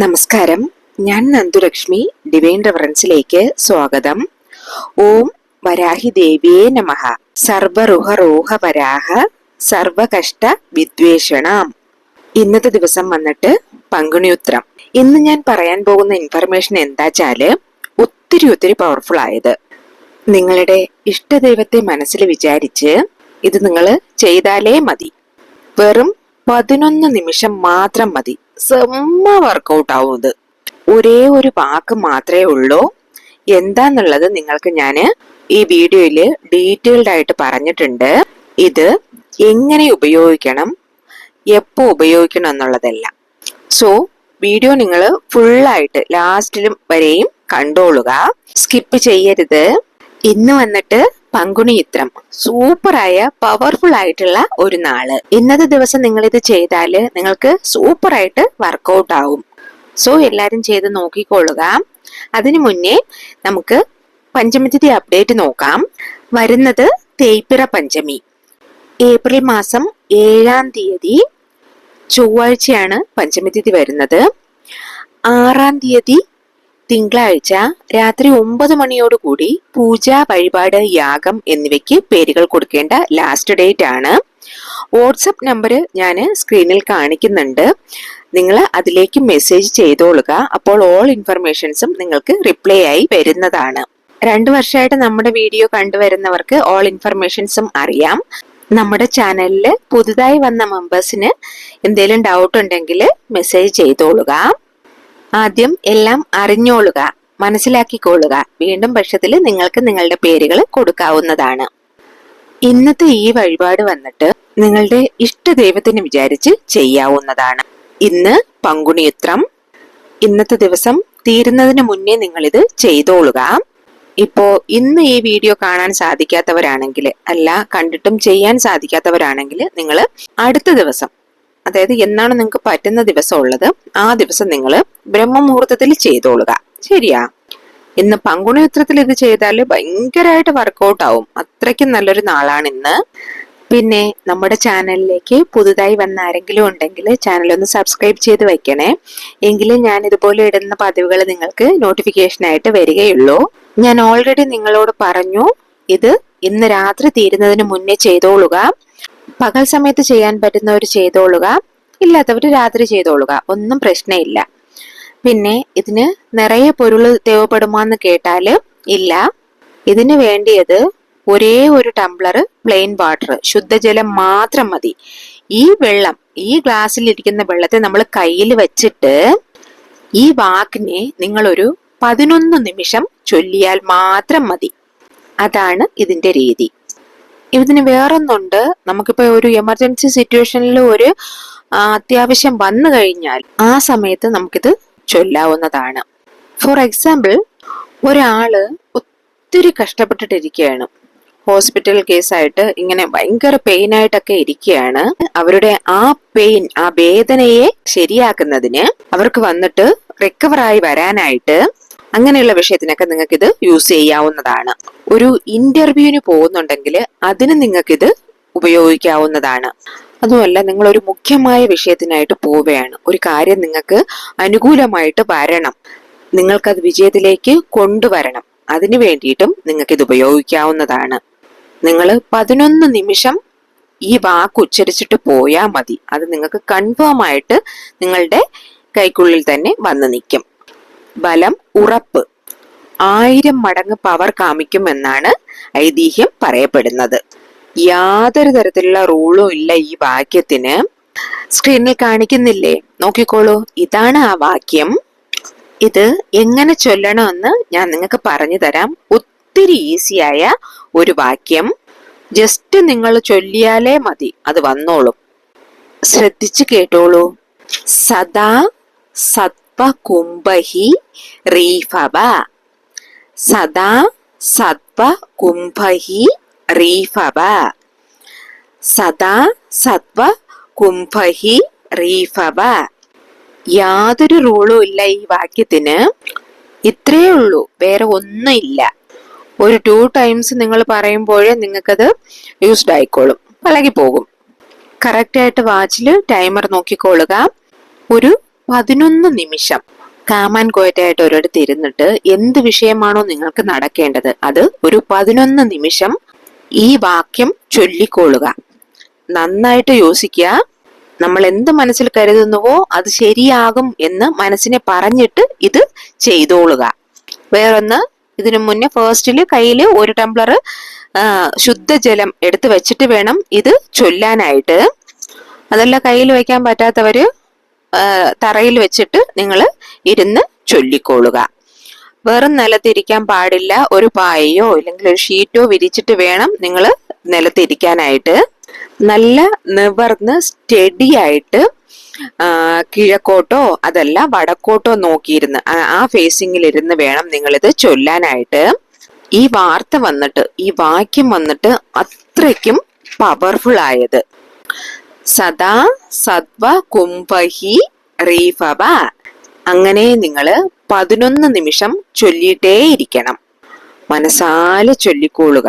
നമസ്കാരം, ഞാൻ നന്ദുലക്ഷ്മി. ഡിവൈൻ റെഫറൻസിലേക്ക് സ്വാഗതം. ഓം വരാഹി ദേവിയേ നമഃ. സർവറുഹ വരാഹ സർവകഷ്ട വിദ്വേഷണം. ഇന്നത്തെ ദിവസം വന്നിട്ട് പങ്കുണിയുത്രം. ഇന്ന് ഞാൻ പറയാൻ പോകുന്ന ഇൻഫർമേഷൻ എന്താച്ചാല് ഒത്തിരി പവർഫുൾ ആയത്. നിങ്ങളുടെ ഇഷ്ടദൈവത്തെ മനസ്സിൽ വിചാരിച്ച് ഇത് നിങ്ങൾ ചെയ്താലേ മതി. വെറും 11 നിമിഷം മാത്രം മതി. സെമ്മ വർക്കൗട്ട് ആവും. ഇത് ഒരേ ഒരു വാക്ക് മാത്രമേ ഉള്ളൂ. എന്താന്നുള്ളത് നിങ്ങൾക്ക് ഞാൻ ഈ വീഡിയോയില് ഡീറ്റെയിൽഡ് ആയിട്ട് പറഞ്ഞിട്ടുണ്ട്. ഇത് എങ്ങനെ ഉപയോഗിക്കണം, എപ്പോ ഉപയോഗിക്കണം എന്നുള്ളതെല്ലാം. സോ വീഡിയോ നിങ്ങൾ ഫുള്ളായിട്ട് ലാസ്റ്റിലും വരെയും കണ്ടോളുക, സ്കിപ്പ് ചെയ്യരുത്. ഇന്ന് വന്നിട്ട് പങ്കുണിയിത്രം, സൂപ്പറായ പവർഫുൾ ആയിട്ടുള്ള ഒരു നാള്. ഇന്നത്തെ ദിവസം നിങ്ങൾ ഇത് ചെയ്താല് നിങ്ങൾക്ക് സൂപ്പറായിട്ട് വർക്കൗട്ട് ആവും. സോ എല്ലാരും ചെയ്ത് നോക്കിക്കൊള്ളുക. അതിനു മുന്നേ നമുക്ക് പഞ്ചമിതിഥി അപ്ഡേറ്റ് നോക്കാം. വരുന്നത് തേയ്പ്പിറ പഞ്ചമി. ഏപ്രിൽ മാസം 7-ാം തീയതി ചൊവ്വാഴ്ചയാണ് പഞ്ചമിതിഥി വരുന്നത്. 6-ാം തീയതി തിങ്കളാഴ്ച രാത്രി 9 മണിയോടുകൂടി പൂജ, വഴിപാട്, യാഗം എന്നിവയ്ക്ക് പേരുകൾ കൊടുക്കേണ്ട ലാസ്റ്റ് ഡേറ്റ് ആണ്. വാട്സപ്പ് നമ്പർ ഞാൻ സ്ക്രീനിൽ കാണിക്കുന്നുണ്ട്. നിങ്ങൾ അതിലേക്ക് മെസ്സേജ് ചെയ്തോളുക. അപ്പോൾ ഓൾ ഇൻഫർമേഷൻസും നിങ്ങൾക്ക് റിപ്ലൈ ആയി വരുന്നതാണ്. 2 വർഷമായിട്ട് നമ്മുടെ വീഡിയോ കണ്ടുവരുന്നവർക്ക് ഓൾ ഇൻഫർമേഷൻസും അറിയാം. നമ്മുടെ ചാനലിൽ പുതുതായി വന്ന മെമ്പേഴ്സിന് എന്തെങ്കിലും ഡൗട്ട് ഉണ്ടെങ്കിൽ മെസ്സേജ് ചെയ്തോളുക. ആദ്യം എല്ലാം അറിഞ്ഞോളുക, മനസ്സിലാക്കിക്കൊള്ളുക. വീണ്ടും പക്ഷത്തിൽ നിങ്ങൾക്ക് നിങ്ങളുടെ പേരുകൾ കൊടുക്കാവുന്നതാണ്. ഇന്നത്തെ ഈ വഴിപാട് വന്നിട്ട് നിങ്ങളുടെ ഇഷ്ട ദൈവത്തിന് വിചാരിച്ച് ചെയ്യാവുന്നതാണ്. ഇന്ന് പങ്കുണിയുത്രം. ഇന്നത്തെ ദിവസം തീരുന്നതിന് മുന്നേ നിങ്ങൾ ഇത് ചെയ്തോളുക. ഇപ്പോ ഇന്ന് ഈ വീഡിയോ കാണാൻ സാധിക്കാത്തവരാണെങ്കിൽ, അല്ല കണ്ടിട്ടും ചെയ്യാൻ സാധിക്കാത്തവരാണെങ്കിൽ, നിങ്ങൾ അടുത്ത ദിവസം, അതായത് എന്നാണ് നിങ്ങൾക്ക് പറ്റുന്ന ദിവസം ഉള്ളത് ആ ദിവസം നിങ്ങൾ ബ്രഹ്മമുഹൂർത്തത്തിൽ ചെയ്തോളുക. ശരിയാ? ഇന്ന് പങ്കുണിയുത്രത്തിൽ ഇത് ചെയ്താൽ ഭയങ്കരമായിട്ട് വർക്കൗട്ട് ആവും. അത്രയ്ക്കും നല്ലൊരു നാളാണ് ഇന്ന്. പിന്നെ നമ്മുടെ ചാനലിലേക്ക് പുതുതായി വന്ന ആരെങ്കിലും ഉണ്ടെങ്കിൽ ചാനൽ ഒന്ന് സബ്സ്ക്രൈബ് ചെയ്ത് വെക്കണേ. എങ്കിലും ഞാൻ ഇതുപോലെ ഇടുന്ന പതിവുകൾ നിങ്ങൾക്ക് നോട്ടിഫിക്കേഷൻ ആയിട്ട് വരികയുള്ളൂ. ഞാൻ ഓൾറെഡി നിങ്ങളോട് പറഞ്ഞു, ഇത് ഇന്ന് രാത്രി തീരുന്നതിന് മുന്നേ ചെയ്തോളുക. പകൽ സമയത്ത് ചെയ്യാൻ പറ്റുന്നവർ ചെയ്തോളുക, ഇല്ലാത്തവർ രാത്രി ചെയ്തോളുക. ഒന്നും പ്രശ്നമില്ല. പിന്നെ ഇതിന് നിറയെ പൊരുള് தேவைப்படுமாന്ന് കേട്ടാല് ഇല്ല. ഇതിന് വേണ്ടിയത് ഒരേ ഒരു ടംബ്ലർ പ്ലെയിൻ വാട്ടർ, ശുദ്ധജലം മാത്രം മതി. ഈ വെള്ളം, ഈ ഗ്ലാസ്സിൽ ഇരിക്കുന്ന വെള്ളത്തെ നമ്മൾ കയ്യിൽ വെച്ചിട്ട് ഈ വാക്കിനെ നിങ്ങളൊരു 11 നിമിഷം ചൊല്ലിയാൽ മാത്രം മതി. അതാണ് ഇതിന്റെ രീതി. ഇതിന് വേറൊന്നുണ്ട്. നമുക്കിപ്പോ ഒരു എമർജൻസി സിറ്റുവേഷനിൽ ഒരു അത്യാവശ്യം വന്നു കഴിഞ്ഞാൽ ആ സമയത്ത് നമുക്കിത് ചൊല്ലാവുന്നതാണ്. ഫോർ എക്സാമ്പിൾ, ഒരാള് ഒത്തിരി കഷ്ടപ്പെട്ടിട്ടിരിക്കുകയാണ്, ഹോസ്പിറ്റൽ കേസായിട്ട് ഇങ്ങനെ ഭയങ്കര പെയിൻ ആയിട്ടൊക്കെ ഇരിക്കുകയാണ്. അവരുടെ ആ പെയിൻ, ആ വേദനയെ ശരിയാക്കുന്നതിന്, അവർക്ക് വന്നിട്ട് റിക്കവർ ആയി വരാനായിട്ട്, അങ്ങനെയുള്ള വിഷയത്തിനൊക്കെ നിങ്ങൾക്ക് ഇത് യൂസ് ചെയ്യാവുന്നതാണ്. ഒരു ഇന്റർവ്യൂവിന് പോകുന്നുണ്ടെങ്കിൽ അതിന് നിങ്ങൾക്കിത് ഉപയോഗിക്കാവുന്നതാണ്. അതുമല്ല, നിങ്ങൾ ഒരു മുഖ്യമായ വിഷയത്തിനായിട്ട് പോവുകയാണ്, ഒരു കാര്യം നിങ്ങൾക്ക് അനുകൂലമായിട്ട് വരണം, നിങ്ങൾക്കത് വിജയത്തിലേക്ക് കൊണ്ടുവരണം, അതിനു വേണ്ടിയിട്ടും നിങ്ങൾക്കിത് ഉപയോഗിക്കാവുന്നതാണ്. നിങ്ങൾ 11 നിമിഷം ഈ വാക്ക് ഉച്ചരിച്ചിട്ട് പോയാൽ മതി. അത് നിങ്ങൾക്ക് കൺഫേം ആയിട്ട് നിങ്ങളുടെ കൈക്കുള്ളിൽ തന്നെ വന്ന് നിൽക്കും. ബലം, ഉറപ്പ്, 1000 മടങ്ങ് പവർ കാമിക്കും എന്നാണ് ഐതിഹ്യം പറയപ്പെടുന്നത്. യാതൊരു തരത്തിലുള്ള റൂളും ഇല്ല ഈ വാക്യത്തിന്. സ്ക്രീനിൽ കാണിക്കുന്നില്ലേ, നോക്കിക്കോളൂ. ഇതാണ് ആ വാക്യം. ഇത് എങ്ങനെ ചൊല്ലണമെന്ന് ഞാൻ നിങ്ങൾക്ക് പറഞ്ഞു തരാം. ഒത്തിരി ഈസിയായ ഒരു വാക്യം. ജസ്റ്റ് നിങ്ങൾ ചൊല്ലിയാലേ മതി, അത് വന്നോളും. ശ്രദ്ധിച്ചു കേട്ടോളൂ. സദാ സത്വ കുംഭഹി റീഫവ. സദാ സത്വ കുംഭഹി റീഫവ. സദാ സത്വ കുംഭഹി റീഫവ. യാതൊരു റൂളും ഇല്ല ഈ വാക്യത്തിന്. ഇത്രയേ ഉള്ളൂ, വേറെ ഒന്നും ഇല്ല. ഒരു 2 ടൈംസ് നിങ്ങൾ പറയുമ്പോഴേ നിങ്ങൾക്കത് യൂസ്ഡ് ആയിക്കോളും, പഴകി പോകും. കറക്റ്റ് ആയിട്ട് വാച്ചിൽ ടൈമർ നോക്കിക്കോളുക. ഒരു 11 നിമിഷം കാമാൻ കോയറ്റായിട്ട് ഒരിടത്ത് ഇരുന്നിട്ട് എന്ത് വിഷയമാണോ നിങ്ങൾക്ക് നടക്കേണ്ടത് അത് ഒരു 11 നിമിഷം ഈ വാക്യം ചൊല്ലിക്കൊള്ളുക. നന്നായിട്ട് യോസിക്കുക. നമ്മൾ എന്ത് മനസ്സിൽ കരുതുന്നുവോ അത് ശരിയാകും എന്ന് മനസ്സിനെ പറഞ്ഞിട്ട് ഇത് ചെയ്തോളുക. വേറൊന്ന്, ഇതിനു മുന്നേ ഫസ്റ്റില് കയ്യിൽ 1 ടംബ്ലർ ശുദ്ധജലം എടുത്ത് വെച്ചിട്ട് വേണം ഇത് ചൊല്ലാനായിട്ട്. അതല്ല കയ്യിൽ വെക്കാൻ പറ്റാത്തവര് തറയിൽ വെച്ചിട്ട് നിങ്ങൾ ഇരുന്ന് ചൊല്ലിക്കൊള്ളുക. വെറും നിലത്തിരിക്കാൻ പാടില്ല. ഒരു പായയോ അല്ലെങ്കിൽ ഒരു ഷീറ്റോ വിരിച്ചിട്ട് വേണം നിങ്ങൾ നിലത്തിരിക്കാനായിട്ട്. നല്ല നിവർന്ന് സ്റ്റഡി ആയിട്ട് കിഴക്കോട്ടോ അതല്ല വടക്കോട്ടോ നോക്കിയിരുന്ന് ആ ഫേസിങ്ങിൽ ഇരുന്ന് വേണം നിങ്ങളിത് ചൊല്ലാനായിട്ട്. ഈ വാർത്ത വന്നിട്ട്, ഈ വാക്യം വന്നിട്ട് അത്രയ്ക്കും പവർഫുൾ ആയത്. സദാ സത്വ കുംഭഹി റീഫവ. അങ്ങനെ നിങ്ങൾ 11 നിമിഷം ചൊല്ലിയിട്ടേ ഇരിക്കണം. മനസ്സാലെ ചൊല്ലിക്കൊള്ളുക.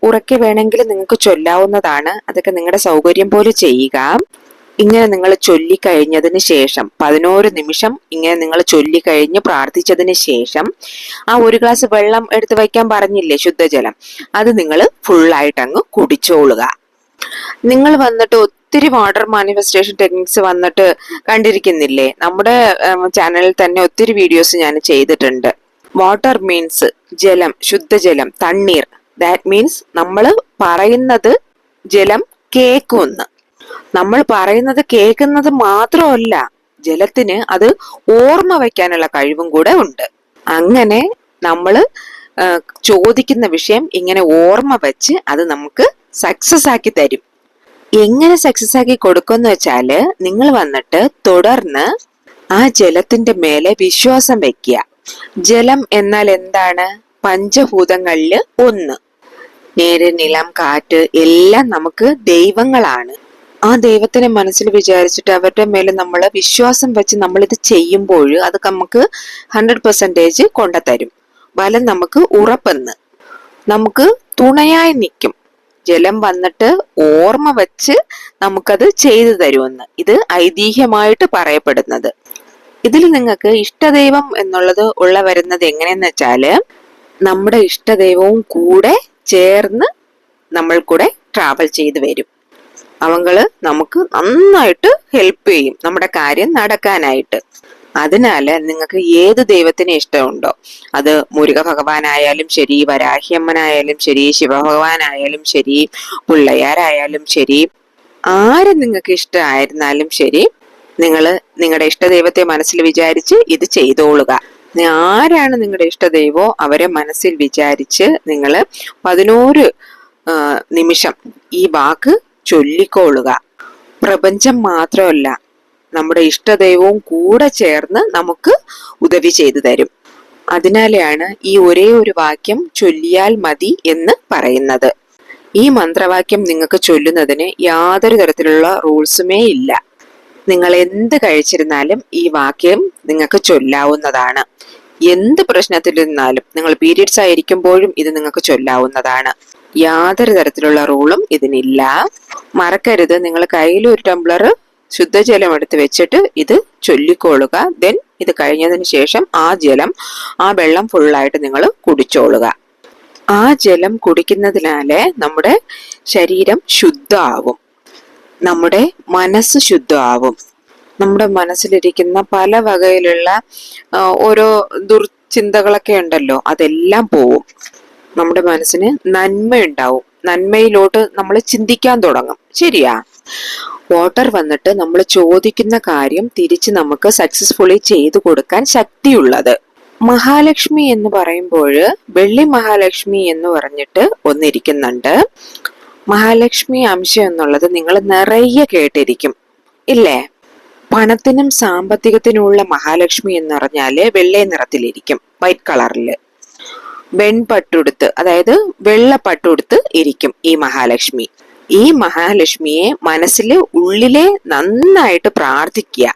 ഉറക്കെ വേണമെങ്കിൽ നിങ്ങൾക്ക് ചൊല്ലാവുന്നതാണ്. അതൊക്കെ നിങ്ങളുടെ സൗകര്യം പോലെ ചെയ്യുക. ഇങ്ങനെ നിങ്ങൾ ചൊല്ലിക്കഴിഞ്ഞതിന് ശേഷം 11 നിമിഷം ഇങ്ങനെ നിങ്ങൾ ചൊല്ലിക്കഴിഞ്ഞ് പ്രാർത്ഥിച്ചതിന് ശേഷം ആ 1 ഗ്ലാസ് വെള്ളം എടുത്ത് വയ്ക്കാൻ പറഞ്ഞില്ലേ, ശുദ്ധജലം, അത് നിങ്ങൾ ഫുള്ളായിട്ട് അങ്ങ് കുടിച്ചോളുക. നിങ്ങൾ വന്നിട്ട് ഒത്തിരി വാട്ടർ മാനിഫെസ്റ്റേഷൻ ടെക്നിക്സ് വന്നിട്ട് കണ്ടിരിക്കുന്നില്ലേ? നമ്മുടെ ചാനലിൽ തന്നെ ഒത്തിരി വീഡിയോസ് ഞാൻ ചെയ്തിട്ടുണ്ട്. വാട്ടർ മീൻസ് ജലം, ശുദ്ധജലം, തണ്ണീർ. ദാറ്റ് മീൻസ് നമ്മൾ പറയുന്നത് ജലം കേൾക്കുമെന്ന്. നമ്മൾ പറയുന്നത് കേൾക്കുന്നത് മാത്രമല്ല, ജലത്തിന് അത് ഓർമ്മ വയ്ക്കാനുള്ള കഴിവും കൂടെ ഉണ്ട്. അങ്ങനെ നമ്മൾ ചോദിക്കുന്ന വിഷയം ഇങ്ങനെ ഓർമ്മ വെച്ച് അത് നമുക്ക് സക്സസ് ആക്കി തരും. എങ്ങനെ സക്സസ് ആക്കി കൊടുക്കുമെന്ന് വെച്ചാല്, നിങ്ങൾ വന്നിട്ട് തുടർന്ന് ആ ജലത്തിന്റെ മേലെ വിശ്വാസം വെക്കുക. ജലം എന്നാൽ എന്താണ്? പഞ്ചഭൂതങ്ങളില് ഒന്ന്. നേര്, നിലം, കാറ്റ് എല്ലാം നമുക്ക് ദൈവങ്ങളാണ്. ആ ദൈവത്തിനെ മനസ്സിൽ വിചാരിച്ചിട്ട് അവരുടെ മേലെ നമ്മൾ വിശ്വാസം വെച്ച് നമ്മൾ ഇത് ചെയ്യുമ്പോൾ അത് നമുക്ക് 100% കൊണ്ടുതരും. ഫലം നമുക്ക് ഉറപ്പെന്ന്, നമുക്ക് തുണയായി നിൽക്കും. ജലം വന്നിട്ട് ഓർമ്മ വെച്ച് നമുക്കത് ചെയ്തു തരുമെന്ന് ഇത് ഐതിഹ്യമായിട്ട് പറയപ്പെടുന്നത്. ഇതിൽ നിങ്ങൾക്ക് ഇഷ്ടദൈവം എന്നുള്ളത് ഉള്ള വരുന്നത് എങ്ങനെയെന്ന് വെച്ചാല്, നമ്മുടെ ഇഷ്ടദൈവവും കൂടെ ചേർന്ന് നമ്മൾ കൂടെ ട്രാവൽ ചെയ്ത് വരും. അവങ്ങള് നമുക്ക് നന്നായിട്ട് ഹെൽപ്പ് ചെയ്യും നമ്മുടെ കാര്യം നടക്കാനായിട്ട്. അതിനാല് നിങ്ങൾക്ക് ഏത് ദൈവത്തിനെ ഇഷ്ടമുണ്ടോ, അത് മുരുക ഭഗവാനായാലും ശരി, വരാഹിയമ്മനായാലും ശരി, ശിവഭഗവാനായാലും ശരി, പിള്ളയാരായാലും ശരി, ആര് നിങ്ങൾക്ക് ഇഷ്ടമായിരുന്നാലും ശരി, നിങ്ങൾ നിങ്ങളുടെ ഇഷ്ടദൈവത്തെ മനസ്സിൽ വിചാരിച്ച് ഇത് ചെയ്തോളുക. ആരാണ് നിങ്ങളുടെ ഇഷ്ടദൈവോ അവരെ മനസ്സിൽ വിചാരിച്ച് നിങ്ങൾ 11 നിമിഷം ഈ വാക്ക് ചൊല്ലിക്കോളുക. പ്രപഞ്ചം മാത്രമല്ല, നമ്മുടെ ഇഷ്ടദൈവവും കൂടെ ചേർന്ന് നമുക്ക് ഉദവി ചെയ്തു തരും. അതിനാലെയാണ് ഈ ഒരേ ഒരു വാക്യം ചൊല്ലിയാൽ മതി എന്ന് പറയുന്നത്. ഈ മന്ത്രവാക്യം നിങ്ങൾക്ക് ചൊല്ലുന്നതിന് യാതൊരു തരത്തിലുള്ള റൂൾസുമേ ഇല്ല. നിങ്ങൾ എന്ത് കഴിച്ചിരുന്നാലും ഈ വാക്യം നിങ്ങൾക്ക് ചൊല്ലാവുന്നതാണ്. എന്ത് പ്രശ്നത്തിലിരുന്നാലും, നിങ്ങൾ പീരിയഡ്സ് ആയിരിക്കുമ്പോഴും ഇത് നിങ്ങൾക്ക് ചൊല്ലാവുന്നതാണ്. യാതൊരു തരത്തിലുള്ള റൂളും ഇതിനില്ല. മറക്കരുത്, നിങ്ങൾ കയ്യിൽ 1 ടംബ്ലർ ശുദ്ധജലം എടുത്ത് വെച്ചിട്ട് ഇത് ചൊല്ലിക്കൊള്ളുക. ദെൻ ഇത് കഴിഞ്ഞതിന് ശേഷം ആ വെള്ളം ഫുള്ളായിട്ട് നിങ്ങൾ കുടിച്ചോളുക. ആ ജലം കുടിക്കുന്നതിനാല് നമ്മുടെ ശരീരം ശുദ്ധമാവും, നമ്മുടെ മനസ്സ് ശുദ്ധമാവും. നമ്മുടെ മനസ്സിലിരിക്കുന്ന പല വകയിലുള്ള ഓരോ ദുർചിന്തകളൊക്കെ ഉണ്ടല്ലോ, അതെല്ലാം പോവും. നമ്മുടെ മനസ്സിന് നന്മ ഉണ്ടാവും. നന്മയിലോട്ട് നമ്മൾ ചിന്തിക്കാൻ തുടങ്ങും. ശരിയാ? വാട്ടർ വന്നിട്ട് നമ്മൾ ചോദിക്കുന്ന കാര്യം തിരിച്ച് നമുക്ക് സക്സസ്ഫുള്ളി ചെയ്തു കൊടുക്കാൻ ശക്തിയുള്ളത്. മഹാലക്ഷ്മി എന്ന് പറയുമ്പോൾ വെള്ളി മഹാലക്ഷ്മി എന്ന് പറഞ്ഞിട്ട് ഒന്നിരിക്കുന്നുണ്ട്. മഹാലക്ഷ്മി അംശം എന്നുള്ളത് നിങ്ങൾ നിറയെ കേട്ടിരിക്കും ഇല്ലേ? പണത്തിനും സാമ്പത്തികത്തിനുമുള്ള മഹാലക്ഷ്മി എന്ന് പറഞ്ഞാല് വെള്ള നിറത്തിലിരിക്കും, വൈറ്റ് കളറില്. വെൺപട്ടുടുത്ത്, അതായത് വെള്ളപ്പട്ടുടുത്ത് ഇരിക്കും ഈ മഹാലക്ഷ്മി. ഈ മഹാലക്ഷ്മിയെ മനസ്സില് ഉള്ളിലെ നന്നായിട്ട് പ്രാർത്ഥിക്കുക.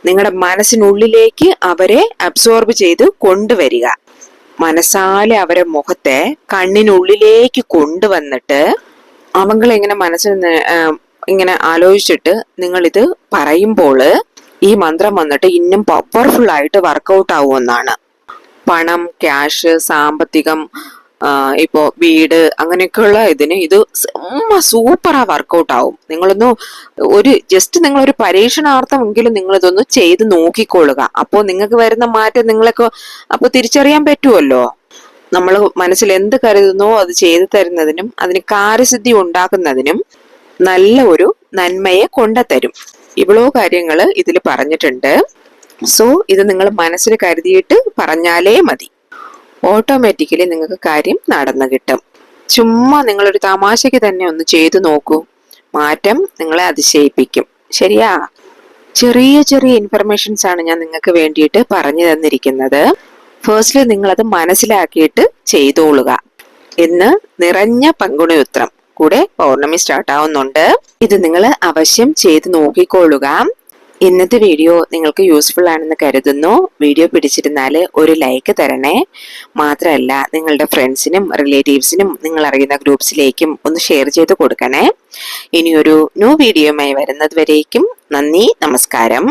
നിങ്ങളുടെ മനസ്സിനുള്ളിലേക്ക് അവരെ അബ്സോർബ് ചെയ്ത് കൊണ്ടുവരിക. മനസ്സാലെ അവരെ മുഖത്തെ കണ്ണിനുള്ളിലേക്ക് കൊണ്ടുവന്നിട്ട് അവങ്ങളെങ്ങനെ മനസ്സിൽ ഇങ്ങനെ ആലോചിച്ചിട്ട് നിങ്ങൾ ഇത് പറയുമ്പോൾ ഈ മന്ത്രം വന്നിട്ട് ഇന്നും പവർഫുൾ ആയിട്ട് വർക്കൗട്ട് ആവുമെന്നാണ്. പണം, ക്യാഷ്, സാമ്പത്തികം, ഇപ്പോ വീട്, അങ്ങനെയൊക്കെയുള്ള ഇതിന് ഇത് സൂപ്പറാ വർക്കൗട്ട് ആവും. നിങ്ങളൊരു പരീക്ഷണാർത്ഥമെങ്കിലും നിങ്ങൾ ഇതൊന്ന് ചെയ്ത് നോക്കിക്കൊള്ളുക. അപ്പോൾ നിങ്ങൾക്ക് വരുന്ന മാറ്റം നിങ്ങളൊക്കെ അപ്പൊ തിരിച്ചറിയാൻ പറ്റുമല്ലോ. നമ്മൾ മനസ്സിൽ എന്ത് കരുതുന്നോ അത് ചെയ്തു തരുന്നതിനും അതിന് കാര്യസിദ്ധി ഉണ്ടാക്കുന്നതിനും നല്ല ഒരു നന്മയെ കൊണ്ടുതരും. ഇവളോ കാര്യങ്ങള് ഇതിൽ പറഞ്ഞിട്ടുണ്ട്. സോ ഇത് നിങ്ങൾ മനസ്സിൽ കരുതിയിട്ട് പറഞ്ഞാലേ മതി. ഓട്ടോമാറ്റിക്കലി നിങ്ങൾക്ക് കാര്യം നടന്നു കിട്ടും. ചുമ്മാ നിങ്ങളൊരു തമാശയ്ക്ക് തന്നെ ഒന്ന് ചെയ്തു നോക്കൂ. മാറ്റം നിങ്ങളെ അതിശയിപ്പിക്കും. ശരിയാ? ചെറിയ ചെറിയ ഇൻഫർമേഷൻസ് ആണ് ഞാൻ നിങ്ങൾക്ക് വേണ്ടിയിട്ട് പറഞ്ഞു തന്നിരിക്കുന്നത്. ഫസ്റ്റ്ലി നിങ്ങളത് മനസ്സിലാക്കിയിട്ട് ചെയ്തോളുക. ഇന്ന് നിറഞ്ഞ പങ്കുണിയുത്രം കൂടെ പൗർണമി സ്റ്റാർട്ട് ആവുന്നുണ്ട്. ഇത് നിങ്ങൾ അവശ്യം ചെയ്ത് നോക്കിക്കൊള്ളുക. ഇന്നത്തെ വീഡിയോ നിങ്ങൾക്ക് യൂസ്ഫുൾ ആണെന്ന് കരുതുന്നു. വീഡിയോ പിടിച്ചിരുന്നാൽ ഒരു ലൈക്ക് തരണേ. മാത്രമല്ല നിങ്ങളുടെ ഫ്രണ്ട്സിനും റിലേറ്റീവ്സിനും നിങ്ങൾ അറിയുന്ന ഗ്രൂപ്പ്സിലേക്കും ഒന്ന് ഷെയർ ചെയ്ത് കൊടുക്കണേ. ഇനിയൊരു ന്യൂ വീഡിയോയുമായി വരുന്നത് വരേക്കും നന്ദി, നമസ്കാരം.